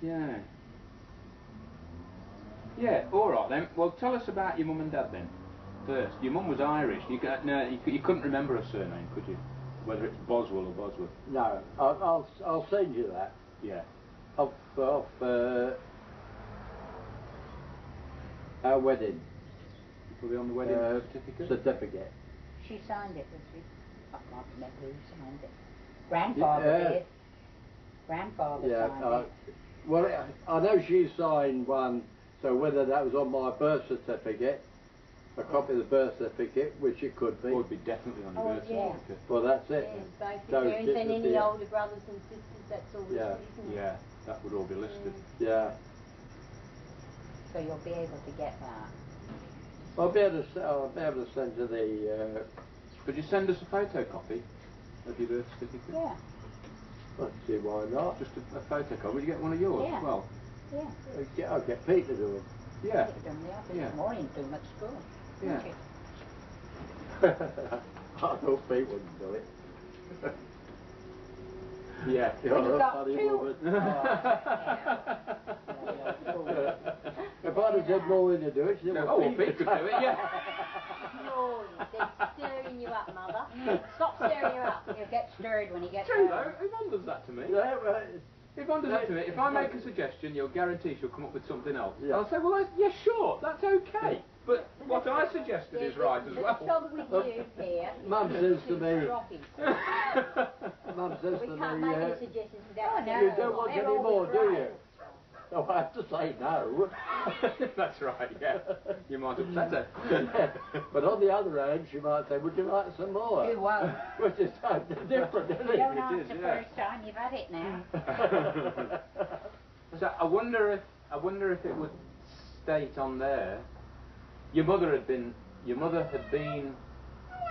Yeah. Yeah, alright then. Well, tell us about your mum and dad then. First, your mum was Irish. You couldn't remember her surname, could you? Whether it's Boswell or Bosworth. No, I'll send you that. Yeah. Off our wedding. Put it on the wedding certificate? Certificate. She signed it, did she? I can't remember who signed it. Grandfather did. Grandfather signed it. Well, I know she signed one, so whether that was on my birth certificate, a copy of the birth certificate, which it could be. Or it'd be definitely on your birth certificate. Well, that's it. Yes, both the parents and any older brothers and sisters, that's all listed, isn't it? Yeah, that would all be listed. Yeah. So you'll be able to get that. I'll be able to send you the... Could you send us a photocopy of your birth certificate? Yeah. Let's see, why not? Just a photocopy. Would you get one of yours as well? Yeah. I'll get Pete to do it. Yeah. Get them in the office this morning, too much school. Yeah. I thought Pete wouldn't do it. Yeah. You're a funny woman. If I'd have said Maureen to do it, she'd have Pete could do it, yeah. Maureen, they're stirring you up, Mother. Stop stirring you up. He'll get stirred when he gets True home. though, Yvonne does that to me. Yeah, right. Yvonne does that to me. If I make a suggestion, you'll guarantee she'll come up with something else. Yeah. I'll say, well, yeah, sure, that's okay. But what I suggested is right as well. The trouble with you here, Mum says to me, Mum says we to can't me, make any suggestions without you don't want any more, do you? So I have to say no. That's right, yeah. You might upset her. Yeah. But on the other hand, she might say, would you like some more? You won't. Which is different, isn't You it? don't answer first time, you've had it now. So I wonder if it would state on there. Your mother had been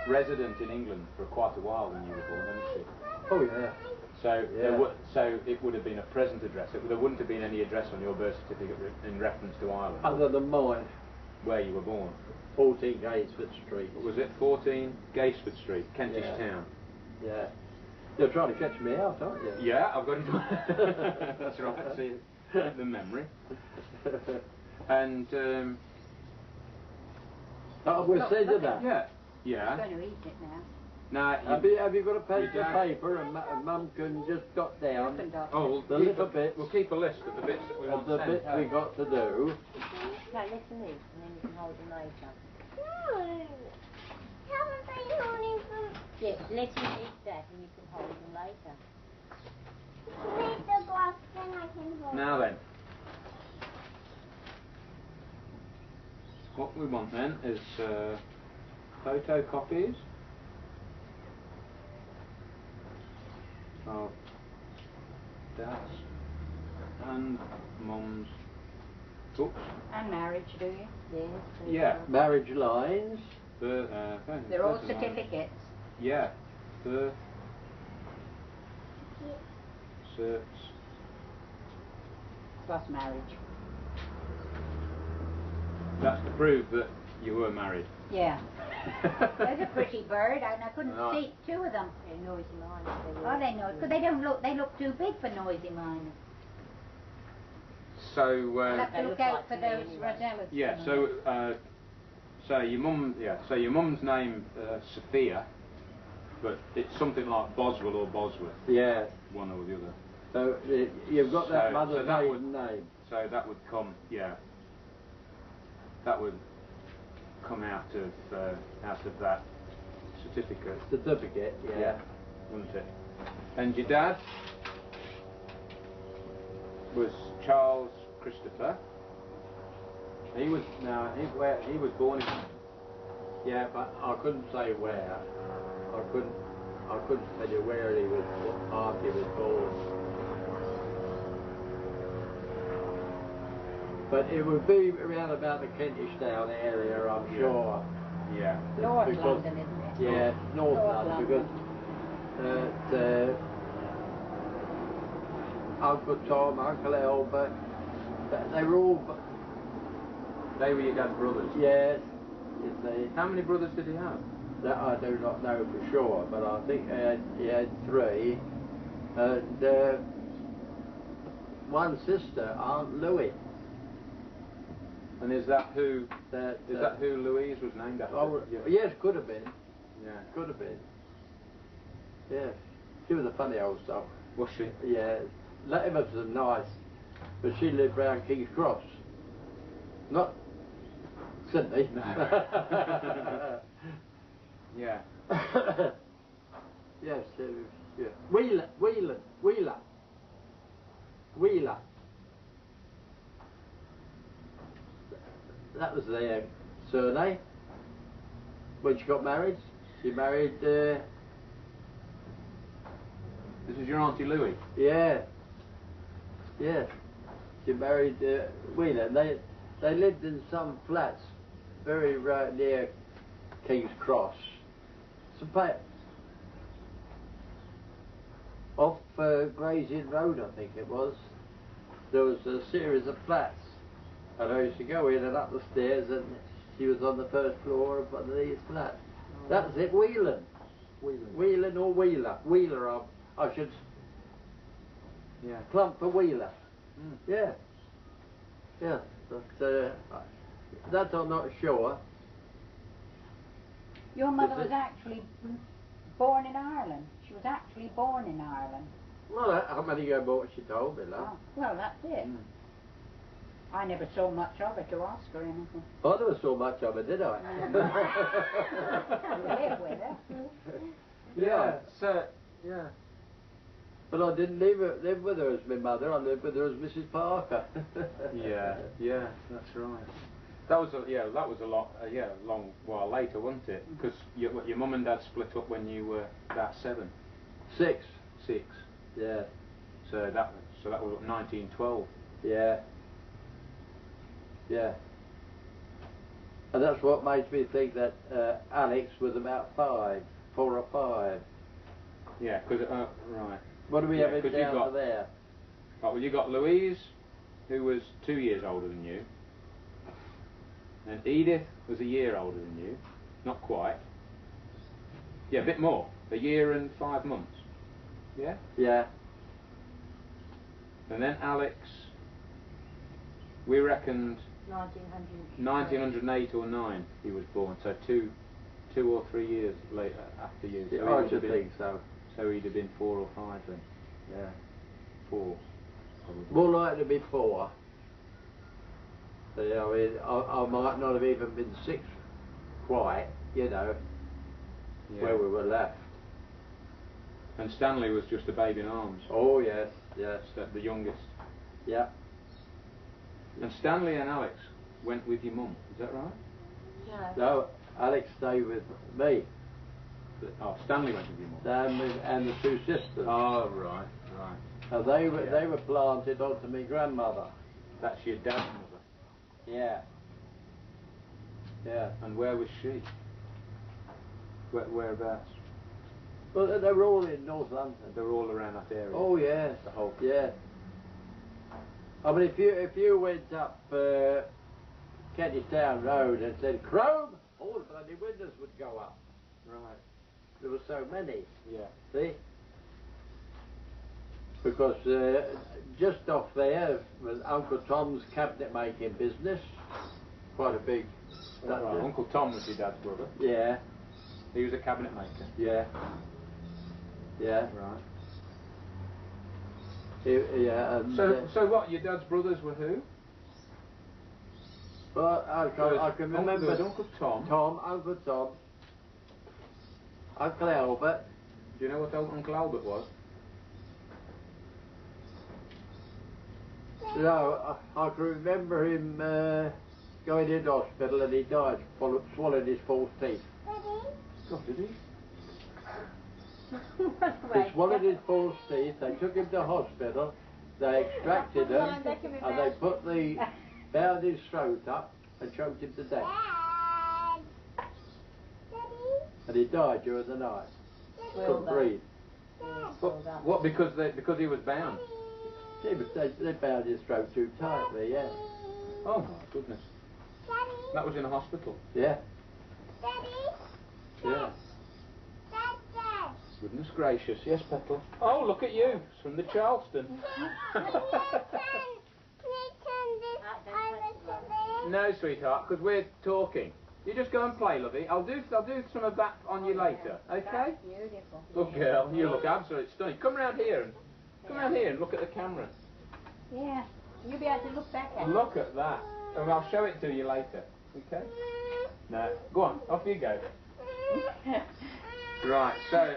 resident in England for quite a while when you were born, hadn't she? Oh yeah. So it would have been a present address. There wouldn't have been any address on your birth certificate in reference to Ireland. Other than mine. Where you were born. 14 Gatesford Street. What was it? 14 Gatesford Street, Kentish Town. Yeah. You're trying to catch me out, aren't you? Yeah, I've got it. That's right. See the memory. And we'll send you that. Yeah. Yeah. I'm going to eat it now. Now, have you got a pen and paper, and Mum can just jot down the little bits. We'll keep a list of the bits that we want the bits we got to do. No, listen these, and then you can hold them later. No. Haven't they holding them? Yes, let him eat that, and you can hold them later. Make the glass, then I can hold Now then, what we want then is photocopies of Dad's and Mum's books. And marriage, do you? Yes. Yeah. Marriage lines. They're all certificates. Yeah. Birth. Certs. Plus marriage. That's to prove that you were married. Yeah. There's a pretty bird, and I couldn't see two of them. They're noisy miners. Oh, they know, because they look too big for noisy miners. So I'll have to look out for those rosellas. yeah. So your mum's name Sophia, but it's something like Boswell or Bosworth. Yeah. One or the other. So you've got that mother's maiden name. So that would come, yeah. That would come out of that certificate. Certificate, yeah. Wouldn't it? And your dad was Charles Christopher. He was born in. Yeah, but I couldn't say where. I couldn't tell you where he was, what part he was born. But it would be around about the Kentish Town area, I'm sure. Yeah. North London, isn't it? Yeah, North London, because Uncle Tom, Uncle Albert, they were all... They were your dad's brothers? Yes. How many brothers did he have? That I do not know for sure, but I think he had 3. And one sister, Aunt Louie. And is that who That, Louise was named after? oh, Yeah. yes, could have been. Yeah. Could have been. Yeah. She was a funny old soul. Was she? Yeah. Ever so nice. But she lived round King's Cross. Not Sydney. No. Yeah. Yes, yeah. Wheeler. That was their surname. When she got married, she married, This is your Auntie Louie? yeah. She married Wheeler. They lived in some flats very right near King's Cross. Off Gray's Inn Road, I think it was. There was a series of flats, and I used to go in and up the stairs, and she was on the first floor of one of these flats. That's it, Whelan. Whelan or Wheeler. Wheeler, I should plump for Wheeler. Mm. Yeah. But that I'm not sure. Your mother was actually born in Ireland. She was actually born in Ireland. Well, how many ago what she told me, love. Oh, well, that's it. Mm. I never saw much of her to ask her anything. I never saw much of it, did I? Live with her. Yeah. So, yeah. But I didn't live with her as my mother. I lived with her as Mrs. Parker. Yeah, that's right. That was a long while later, wasn't it? Because your mum and dad split up when you were about 7. 6. 6. Yeah. So that was 1912. Yeah. And that's what makes me think that Alex was about 4 or 5. Yeah, because right. What do we have it 'cause down you got, to there? Oh, well, you got Louise, who was 2 years older than you, and Edith was a year older than you, not quite. Yeah, a bit more, a year and 5 months. Yeah. Yeah. Mm. And then Alex, we reckoned 1900. 1908 or 9 he was born, so two or 3 years later after you. So Yeah, he I would should have been, think so. So he'd have been 4 or 5 then. Yeah. 4. Probably. More likely to be 4. So, you know, I might not have even been 6 quite, you know, where we were left. And Stanley was just a baby in arms. Oh, yes. The youngest. Yeah. And Stanley and Alex went with your mum, is that right? No. No, Alex stayed with me. Oh, Stanley went with your mum. And the 2 sisters. Oh, right. Now they were planted onto my grandmother. That's your dad's mother. Yeah. And where was she? Whereabouts? Well, they were all in North London. They were all around that area. Oh yes. The whole. Yeah. I mean, if you went up Kentish Town Road and said Crome, all the bloody windows would go up. Right. There were so many. Yeah. See? Because just off there was Uncle Tom's cabinet making business. Quite a big. Right. Uncle Tom was your dad's brother. Yeah. He was a cabinet maker. Yeah. Right. Yeah. And, So what? Your dad's brothers were who? well, I can remember Uncle Tom. Uncle Tom, Uncle Albert. Do you know what Uncle Albert was? No, I can remember him going into hospital and he died, swallowed his false teeth. Oh, did he? He swallowed his false teeth, they took him to hospital, they extracted them, and they bound his throat up and choked him to death. And he died during the night. Couldn't breathe. What? Because he was bound. Yeah, but they bound his throat too tightly, yeah. Oh my goodness. That was in a hospital. Yeah. Daddy? Yeah. Dad. Goodness gracious, yes, Petal. Oh, look at you, it's from the Charleston. No, sweetheart, because we're talking. You just go and play, lovey. I'll do some of that on you later, okay? Beautiful. Good girl, you look absolutely stunning. Come round here and look at the camera. Yeah, you'll be able to look back at it. Look at that, and I'll show it to you later, okay? No, go on, off you go. Right, so,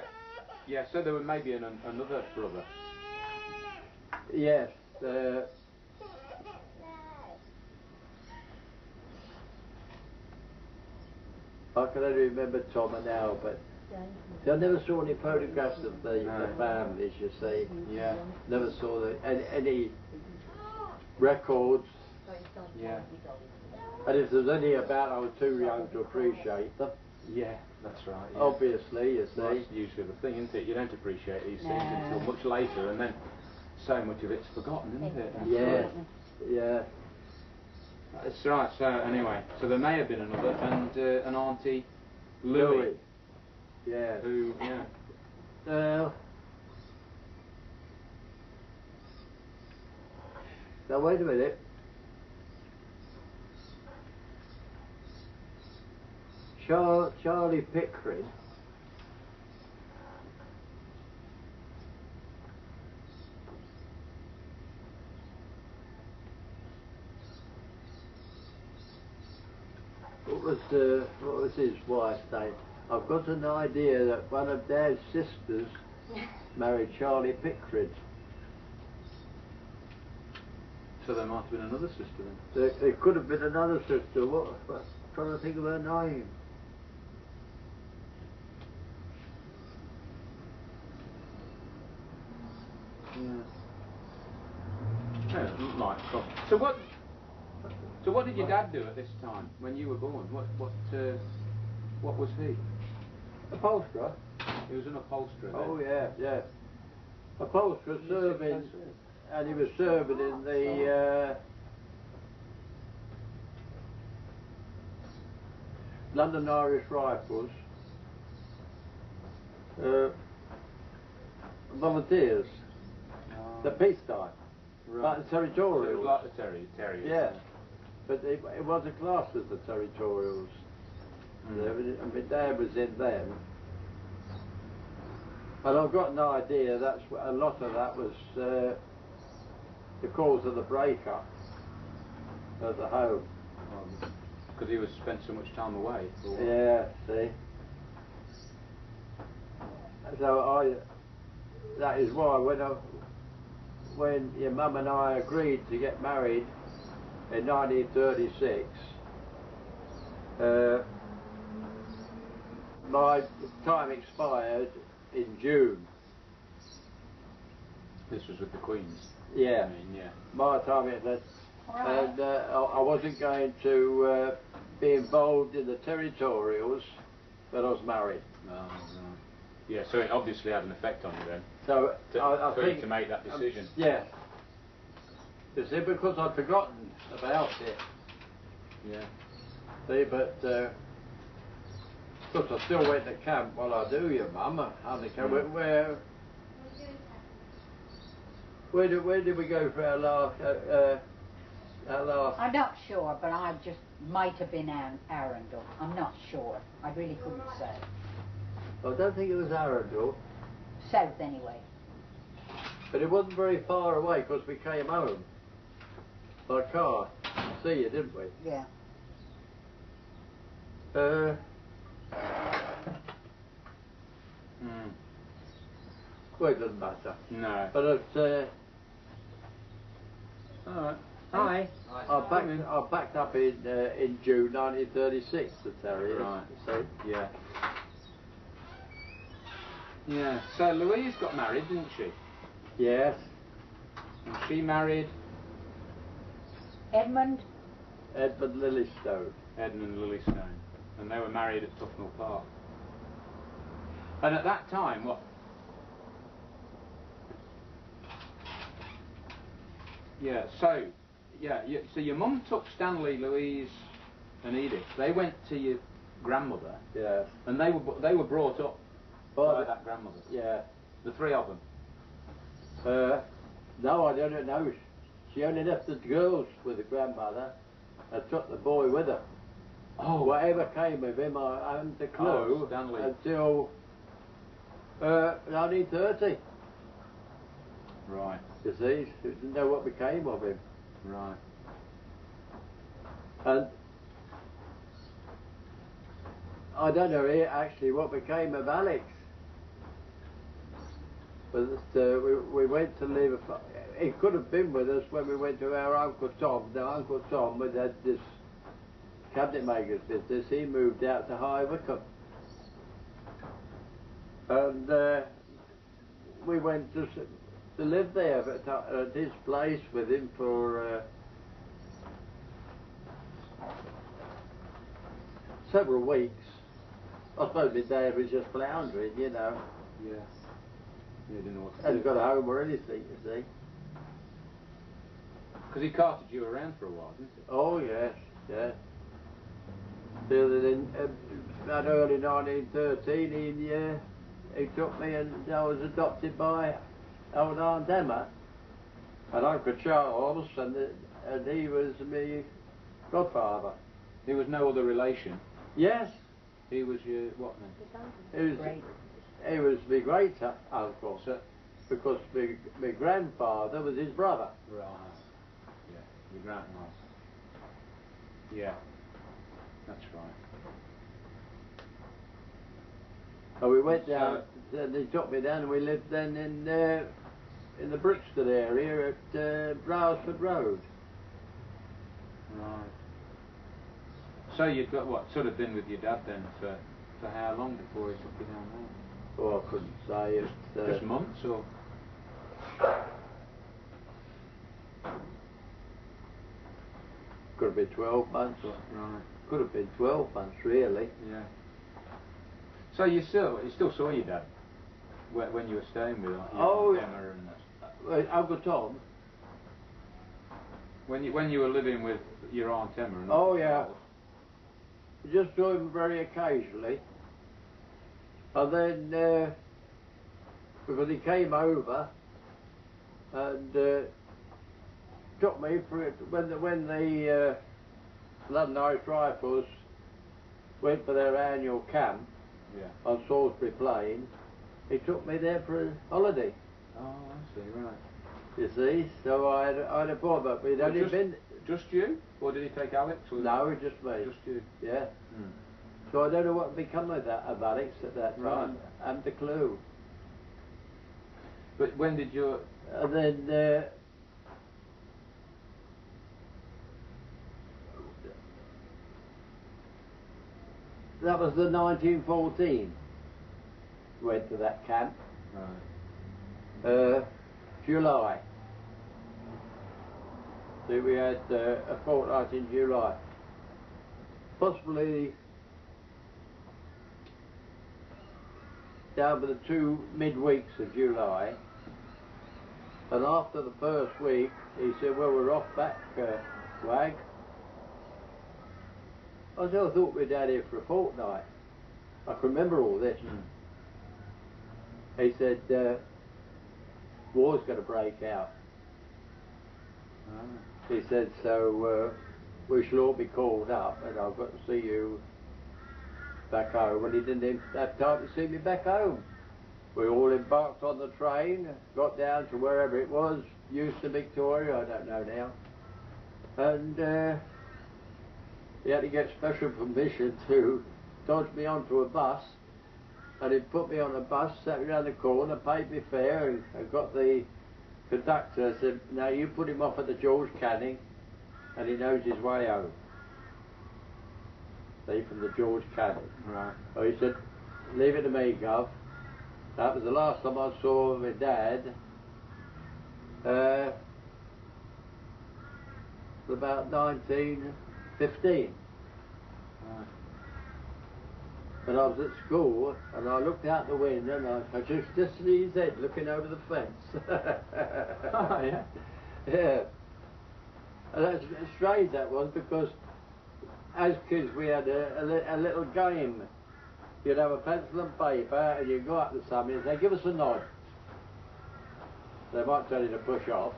yeah, so there was maybe another brother. Yes. I can only remember Tom and Al, but I never saw any photographs of the families, you see. Yeah. Never saw any records. Yeah. And if there's any about, I was too young to appreciate them. Yeah, that's right. Yeah. Obviously, you see. Well, that's usually the thing, isn't it? You don't appreciate these things until much later, and then so much of it's forgotten, isn't it? Yeah, yeah. That's right. So anyway, so there may have been another, and an Auntie Louie. Yeah. Who, yeah. Now wait a minute. Charlie Pickering. What was his wife's name? I've got an idea that one of Dad's sisters married Charlie Pickering. So there might have been another sister then. There could have been another sister. What? I'm trying to think of her name. Yeah. Yeah, might come. So what did your dad do at this time when you were born? What was he? Upholsterer. He was an upholsterer. Oh yeah. Upholsterer serving, and he was serving in the London Irish Rifles, volunteers, the peacetime, like the territorials. So it was like the terriers. Yeah, but it wasn't classed as the territorials. And my dad was in them. And I've got an idea that's a lot of that was the cause of the breakup of the home. Because he was spent so much time away. Yeah, see. So that is why when your mum and I agreed to get married in 1936, my time expired in June. This was with the Queens. Yeah. I mean, yeah. My time expired, and I wasn't going to be involved in the territorials, but I was married. Oh, right. Yeah, so it obviously had an effect on you then. So I for think you to make that decision. Yeah. You see, because I'd forgotten about it. Yeah. See, but of course I still went to camp. Well, I do, your mum. Where did we go for our last? I'm not sure, but I just might have been Arundel. I'm not sure. I really couldn't say. I don't think it was Arundel. South anyway. But it wasn't very far away because we came home by car. See you, didn't we? Yeah. Well, it doesn't matter. No. But it's. Alright. Hi. I backed up in June 1936 to Terriers. Right. So Yeah. Yeah. So Louise got married, didn't she? yes, And she married Edmund. Lillystone. Edmund Lillystone. And they were married at Tufnell Park. And at that time, what? Yeah, so, so your mum took Stanley, Louise and Edith. They went to your grandmother. Yes. And they were brought up by that grandmother? Yeah. The three of them? No, I don't know. She only left the girls with the grandmother and took the boy with her. Oh. Whatever came of him, I haven't a clue until 1930. Right. You see, she didn't know what became of him. Right. And I don't know actually what became of Alex. But we went to live. He could have been with us when we went to our Uncle Tom. Now Uncle Tom had this cabinet maker's business. He moved out to High Wycombe, and we went to live there at his place with him for several weeks. I suppose my dad was just floundering, you know. Yeah. He didn't know what to do. Hadn't got a home or anything, you see. Because he carted you around for a while, didn't he? Oh yes, yeah. Till in that early 1913, he took me and I was adopted by old Aunt Emma and Uncle Charles, and he was my godfather. There was no other relation? Yes. He was your what then? He was my great uncle, because my grandfather was his brother. Right. Yeah. Your grandma. Yeah. That's right. And we went down, and they took me down, and we lived then in the Brixton area at Brailsford Road. Right. So you'd got what, sort of been with your dad then for how long before he took you down there? Oh, I couldn't say it. Just months or? Could have been 12 months. Right. Could have been 12 months, really. Yeah. So you still saw your dad when you were staying with your Aunt Emma and that? Uncle Tom. When you were living with your Aunt Emma and Oh yeah. Just saw him very occasionally. And then because he came over and took me for it when the London Irish Rifles went for their annual camp on Salisbury Plain. He took me there for a holiday. Oh, I see, right. You see, so I had a boy, but we'd only been. Just you, or did he take Alex? Or no, just me. Just you. Yeah. So I don't know what become of Alex at that time. Right. I haven't a clue. But when did you? And then that was the 1914. Went to that camp. Right. July. So we had a fortnight in July. Possibly down to the 2 midweeks of July. And after the first week, he said, well, we're off back, Wag. I said, I thought we'd had here for a fortnight. I can remember all this. He said, war's going to break out. He said, so we shall all be called up and I've got to see you back home. And he didn't even have time to see me back home. We all embarked on the train, got down to wherever it was, Euston, Victoria, I don't know now. And he had to get special permission to dodge me onto a bus. And he put me on a bus, sat me round the corner, paid me fare, and got the conductor, said, now you put him off at the George Canning, and he knows his way home. See, from the George Canning. Right. So he said, leave it to me, Gov. That was the last time I saw my dad. About 1915. Right. And I was at school, and I looked out the window, and I just see his head looking over the fence. Oh, yeah? Yeah. And that's strange, that was, because as kids we had a little game you'd have a pencil and paper, and you'd go up to somebody and say, give us a nod. They might tell you to push off,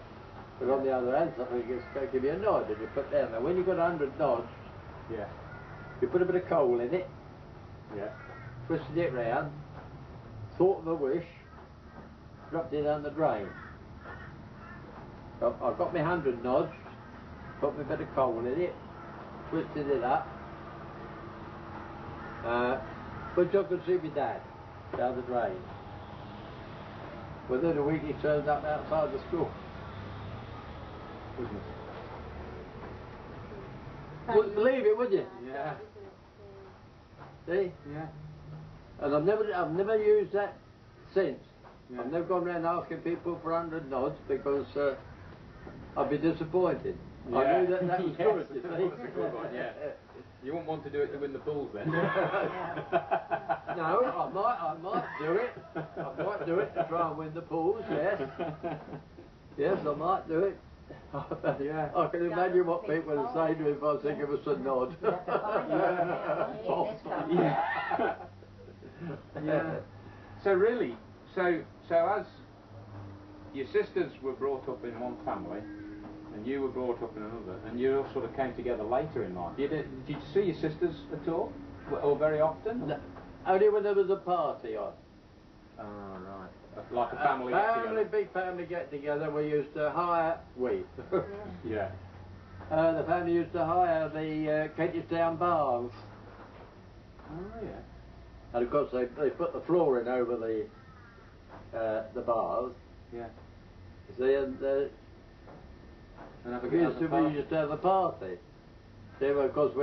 but on the other hand, somebody just give you a nod, and you put down there. When you got 100 nods, Yeah. you put a bit of coal in it, Yeah. twisted it round, thought of a wish, dropped it down the drain. So I've got my 100 nods, put my bit of coal in it, twisted it up, but you could see my dad down the drain. Within a week he turned up outside the school. Goodness. Wouldn't believe it, would you? Yeah. See? Yeah. And I've never used that since. Yeah. I've never gone around asking people for 100 nods because I'd be disappointed. Yeah. I knew that was Yes, good, you that see. was a good one, yeah. You wouldn't want to do it to win the pools then? No, I might do it. I might do it to try and win the pools, yes. Yes, I might do it. Yeah. I can imagine what people would say to me if I was thinking of us a nod. Yeah. Yeah. So really, so as your sisters were brought up in one family, and you were brought up in another, and you all sort of came together later in life. Did you see your sisters at all, or very often? No, only when there was a party on. Oh right, like a family get-together. Big family get together. We used to hire Yeah. the family used to hire the Kentistown bars. Oh yeah. And of course they put the flooring over the bars. Yeah. You see, and And we used to have a party. See, well, of course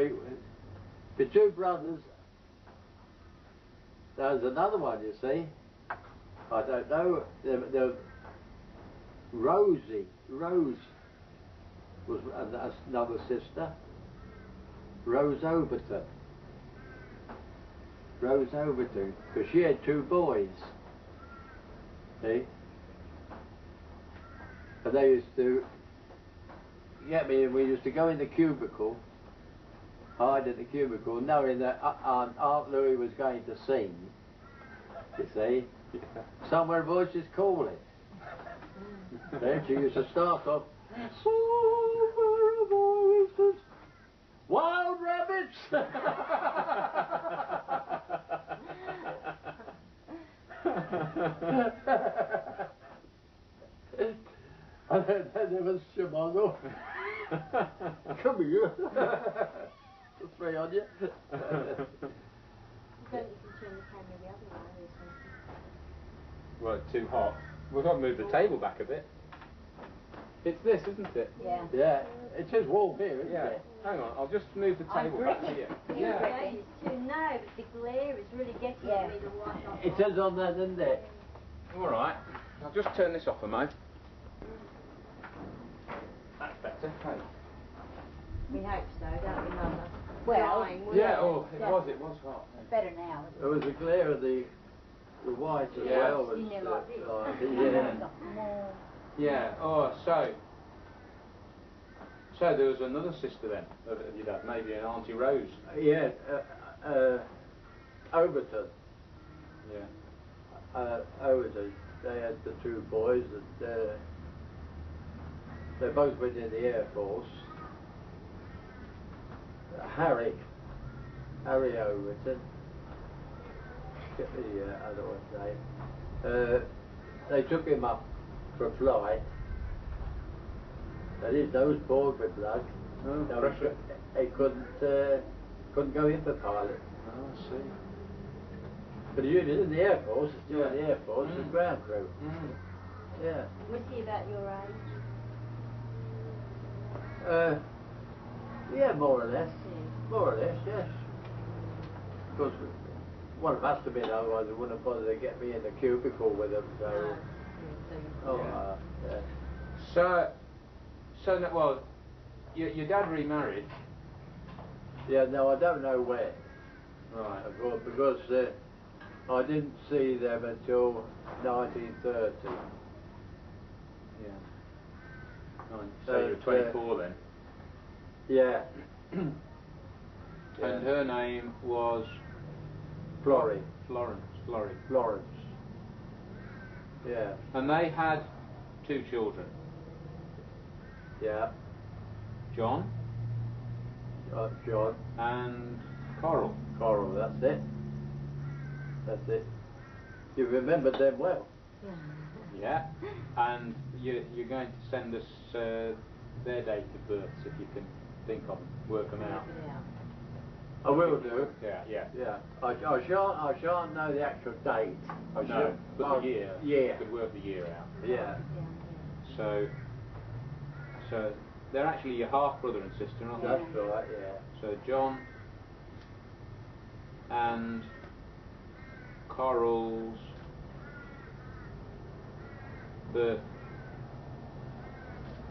the two brothers. There's another one, you see. I don't know. Rose was another sister. Rose Overton, because she had two boys. See? And they used to get me, and we used to go in the cubicle, hide in the cubicle, knowing that Aunt Louie was going to sing. You see? Somewhere voices calling. Then she used to start off, somewhere voices, wild rabbits. And then there was Shimano. Come here. The three on you. Don't you can turn the camera the other way or something? Well, it's too hot. We've got to move the table back a bit. It's this, isn't it? Yeah. Yeah, it's just warm here, isn't Yeah. it? Hang on, I'll just move the table back here. Yeah, it's too now, but the glare is really getting Yeah. me to wash off. It says on there, doesn't it? All right. I'll just turn this off a moment. That's better. Hey. We hope so, don't we, Mother? Well, Drying, wasn't Yeah. it? Oh, it was hot. It's better now. There was a glare of the white as Yeah. well. You know, like this. Yeah. Yeah. Oh, so there was another sister then of your dad, maybe an Auntie Rose. Yeah, Overton. Yeah. Overton. They had the two boys that they both went in the Air Force. Harry Overton. Get the other one's name. They took him up for a flight. And his nose poured with blood. Oh, No, pressure. he couldn't go in for pilot. Oh, I see. But he was in the Air Force, still in the Air Force, as ground crew. Mm. Yeah. Was he about your age? Yeah, more or less. Yeah. More or less, yes. Of course, one of us have been, otherwise they wouldn't have bothered to get me in the cubicle with them, so... No. Oh, Yeah. yeah. So that, well, your dad remarried. Yeah, no, I don't know when. Right. Because I didn't see them until 1930. Yeah. So you were 24 then. Yeah. And her name was Florrie. Florence. Yeah. And they had 2 children. Yeah. John John. and Coral. Coral, that's it. That's it. You remembered them well. Yeah. And you're going to send us their date of births if you can think of them, work them out. I will do. Yeah, yeah. Yeah. I shan't know the actual date. No, but the year. Yeah. You could work the year out. Yeah. So they're actually your half brother and sister, aren't they? That's right, yeah. So John and Coral's birth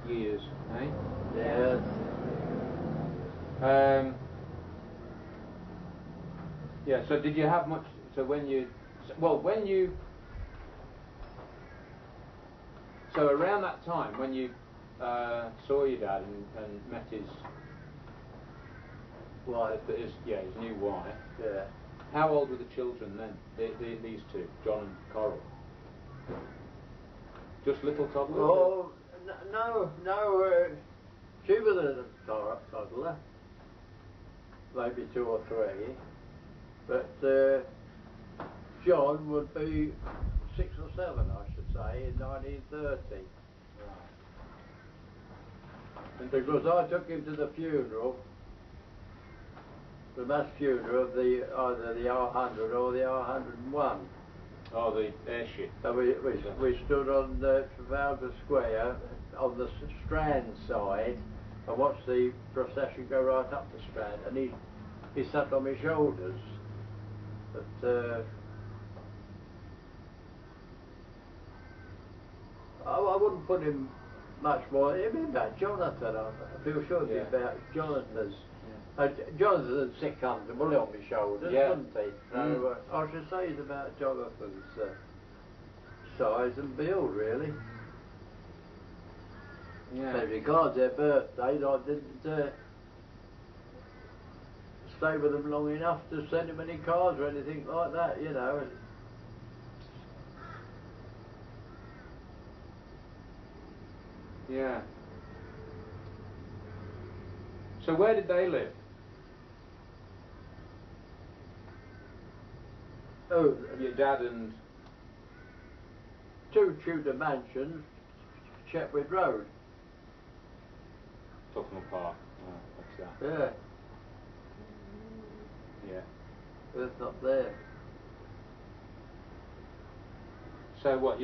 years, eh? Yes. Yeah, so did you have much, so when you, so around that time when you saw your dad and met his Wife. his new wife, Yeah. how old were the children then, these 2, John and Coral? Just little toddlers? Oh, no. She was a toddler. Maybe 2 or 3. But John would be 6 or 7, I should say, in 1930. And because I took him to the funeral, the mass funeral of either the R100 or the R101. Oh, the airship. And we stood on Trafalgar Square on the Strand side and watched the procession go right up the Strand, and he sat on my shoulders. But I wouldn't put him much more. It'd be about Jonathan. I feel sure it'd be about Jonathan's. Jonathan would sit comfortably on my shoulders, wouldn't he? So I should say he's about Jonathan's size and build, really. Yeah. So regards their birthdays, I didn't stay with them long enough to send them any cards or anything like that, you know. Yeah. So where did they live? Oh, Your dad and... 2 Tudor mansions, Chetwood Road. Tufnell Park. Oh, what's that? Yeah, Yeah. it's not there. So what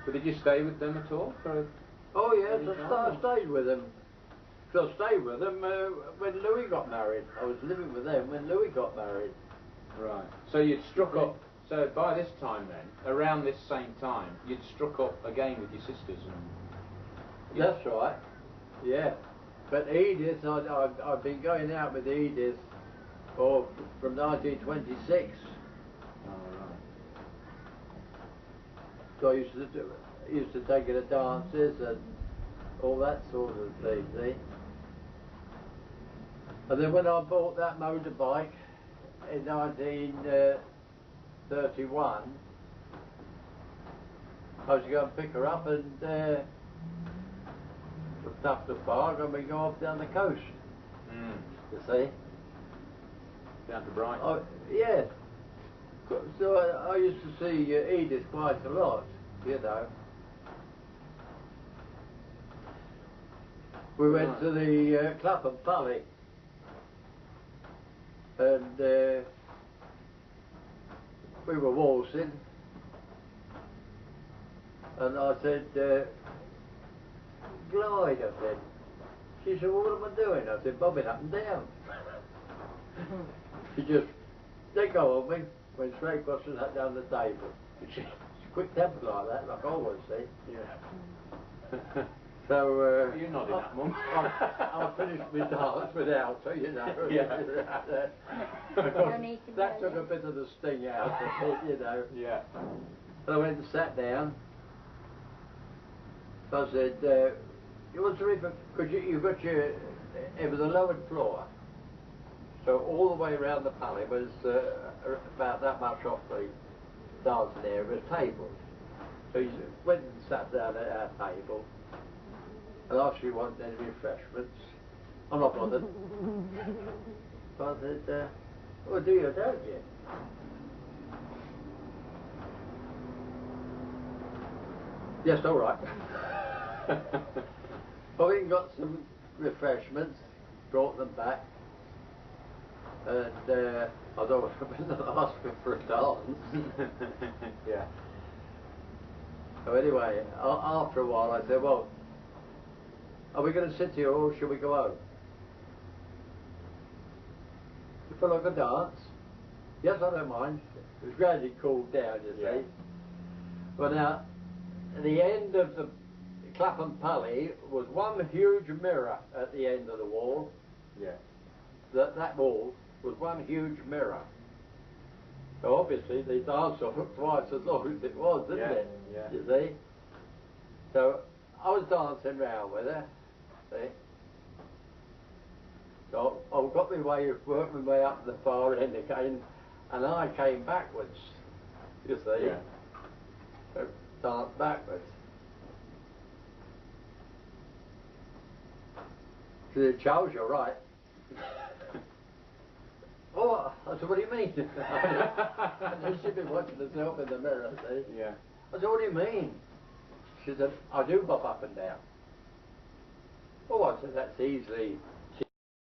but did you stay with them at all? Oh yes, I stayed with them. So I stayed with them when Louis got married. I was living with them when Louis got married. Right. So you'd struck up, so by this time then, around this same time, you'd struck up again with your sisters and... That's right, yeah. But Edith, I've been going out with Edith from 1926. Oh, right. So I used to take her to dances and all that sort of thing, see. And then when I bought that motorbike in 1931, I was going to pick her up and from Tufnell Park, and we go off down the coast, you see. Down to Brighton? Oh, yeah. So I used to see Edith quite a lot, you know. We went to the Clapham Valley, and we were waltzing, and I said, glide, I said. She said, well, what am I doing? I said, bobbing up and down. She just let go of me, went straight across and sat down the table. She's quick tempered like that, like I always say. Yeah. So you're nodding at Mum. I finished my dance without her, you know. Yeah. Because that took a bit of the sting out of it, you know. Yeah. And I went and sat down. So I said, you want to read, because you've got it was a lowered floor. So all the way around the pally was about that much off the dancing area was tables. So you went and sat down at our table and asked if you wanted any refreshments. I'm not bothered. But I said, well, do you or don't you? Yes, all right. Well, we got some refreshments, brought them back, and I don't ask for a dance. Yeah. So anyway, after a while I said, well, are we going to sit here or shall we go home? You feel like a dance? Yes, I don't mind. It was gradually cooled down, you see. Well now, at the end of the Clapham Pally was one huge mirror at the end of the wall. Yeah. That wall was one huge mirror. So obviously the dancer looked twice as long as it was, didn't it? Yeah. You see? So I was dancing round with her, see? So I got my way, worked my way up the far end again, and I came backwards, you see? Yeah. So danced backwards. She said, Charles, you're right. Oh, I said, what do you mean? And she'd been watching herself in the mirror, see? Yeah. I said, what do you mean? She said, I do bob up and down. Oh, I said, that's easily